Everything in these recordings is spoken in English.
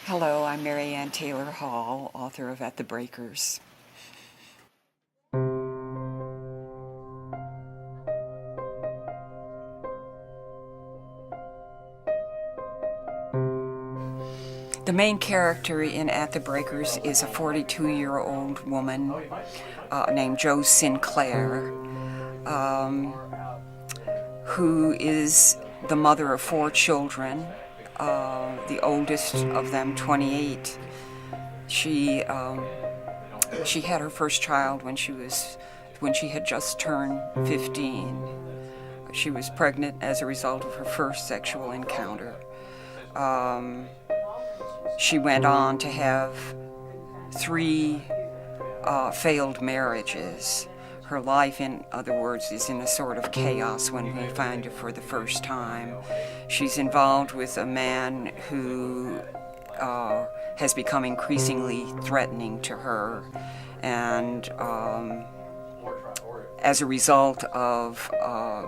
Hello, I'm Mary Ann Taylor Hall, author of At the Breakers. The main character in At the Breakers is a 42-year-old woman named Jo Sinclair, who is the mother of 4 children, the oldest of them 28. She had her first child when she had just turned 15. She was pregnant as a result of her first sexual encounter. She went on to have 3 failed marriages. Her life, in other words, is in a sort of chaos when we find her for the first time. She's involved with a man who has become increasingly threatening to her, and as a result of a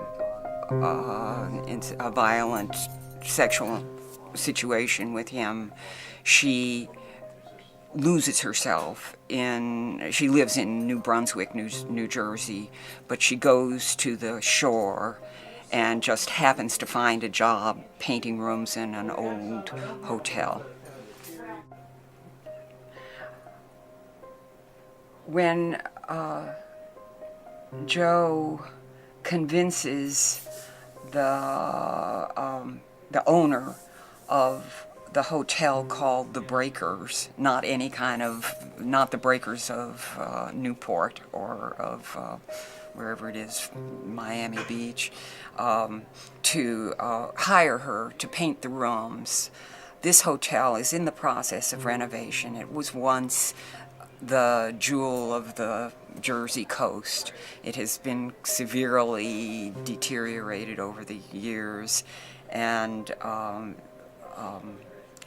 violent sexual situation with him, she loses herself she lives in New Brunswick, New Jersey, but she goes to the shore and just happens to find a job painting rooms in an old hotel. When Jo convinces the owner of the hotel called the Breakers, not the Breakers of Newport or of wherever it is, Miami Beach, to hire her to paint the rooms. This hotel is in the process of renovation. It was once the jewel of the Jersey coast. It has been severely deteriorated over the years, and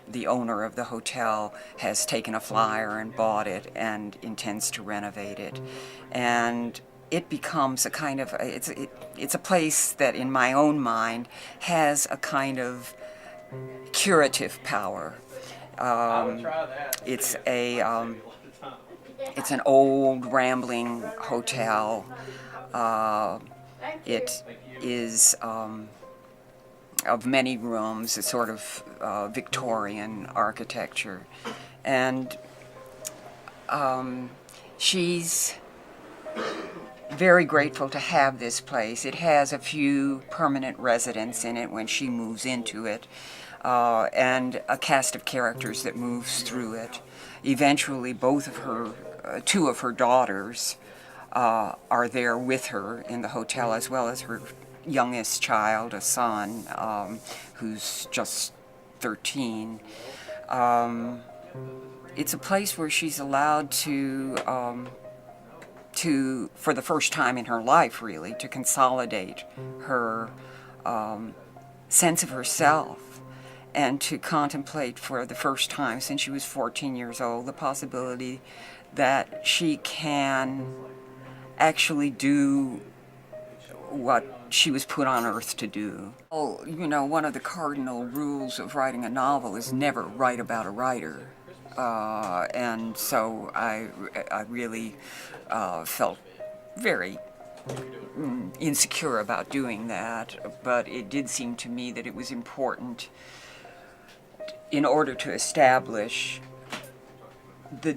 the owner of the hotel has taken a flyer and bought it and intends to renovate it. And it becomes a kind of, it's a place that in my own mind has a kind of curative power. It's an old rambling hotel. It is of many rooms, a sort of Victorian architecture. And she's very grateful to have this place. It has a few permanent residents in it when she moves into it, and a cast of characters that moves through it. Eventually, 2 of her daughters are there with her in the hotel, as well as her youngest child, a son, who's just 13. It's a place where she's allowed to, for the first time in her life, really, to consolidate her sense of herself and to contemplate for the first time since she was 14 years old the possibility that she can actually do what she was put on earth to do. Oh, one of the cardinal rules of writing a novel is never write about a writer. And so I really felt very insecure about doing that, but it did seem to me that it was important in order to establish the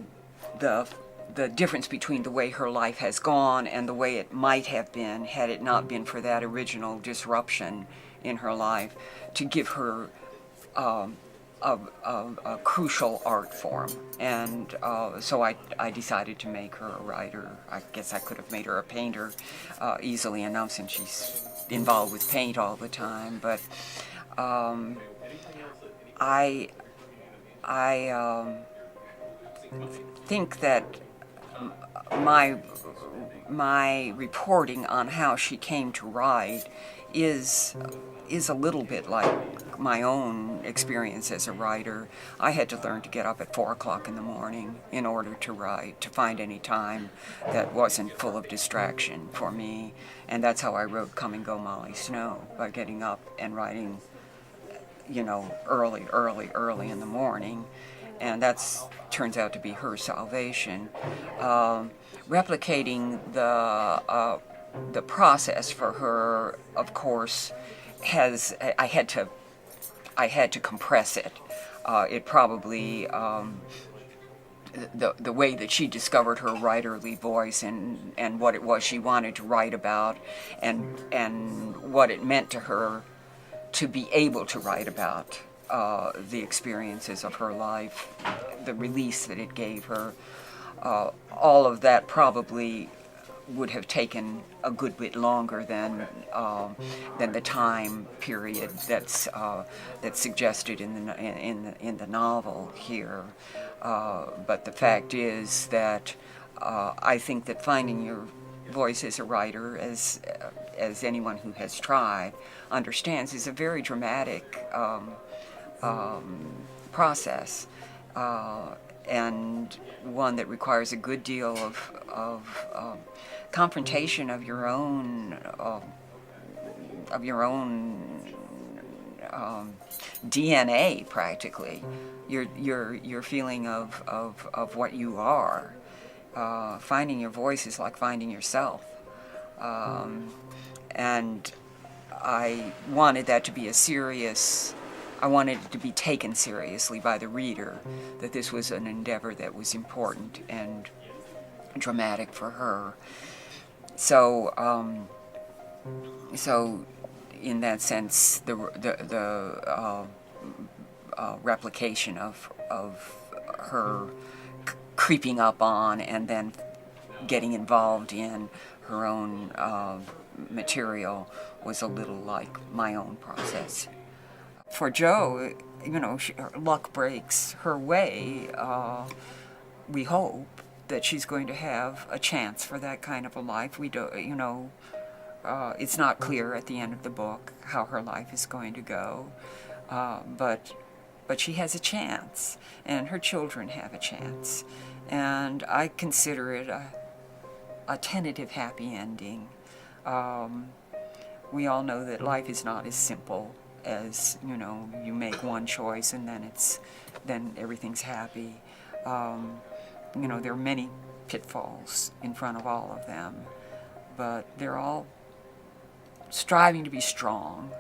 difference between the way her life has gone and the way it might have been had it not been for that original disruption in her life, to give her a crucial art form. And so I decided to make her a writer. I guess I could have made her a painter easily enough, since she's involved with paint all the time, but I think that my reporting on how she came to write is a little bit like my own experience as a writer. I had to learn to get up at 4 o'clock in the morning in order to write, to find any time that wasn't full of distraction for me. And that's how I wrote Come and Go Molly Snow, by getting up and writing, early in the morning. and that's turns out to be her salvation. Replicating the process for her, of course, has I had to compress it. It probably the way that she discovered her writerly voice and what it was she wanted to write about, and what it meant to her to be able to write about the experiences of her life, the release that it gave her. All of that probably would have taken a good bit longer than the time period that's suggested in the novel here. But the fact is that I think that finding your voice as a writer, as anyone who has tried understands, is a very dramatic process, and one that requires a good deal of confrontation of your own DNA, practically, your feeling of what you are. Finding your voice is like finding yourself, and I wanted that to be I wanted it to be taken seriously by the reader, that this was an endeavor that was important and dramatic for her. So, in that sense, the replication of her creeping up on and then getting involved in her own material was a little like my own process. For Jo, her luck breaks her way. We hope that she's going to have a chance for that kind of a life. We don't, it's not clear at the end of the book how her life is going to go, but she has a chance, and her children have a chance, and I consider it a tentative happy ending. We all know that life is not as simple as, you make one choice and then everything's happy. There are many pitfalls in front of all of them, but they're all striving to be strong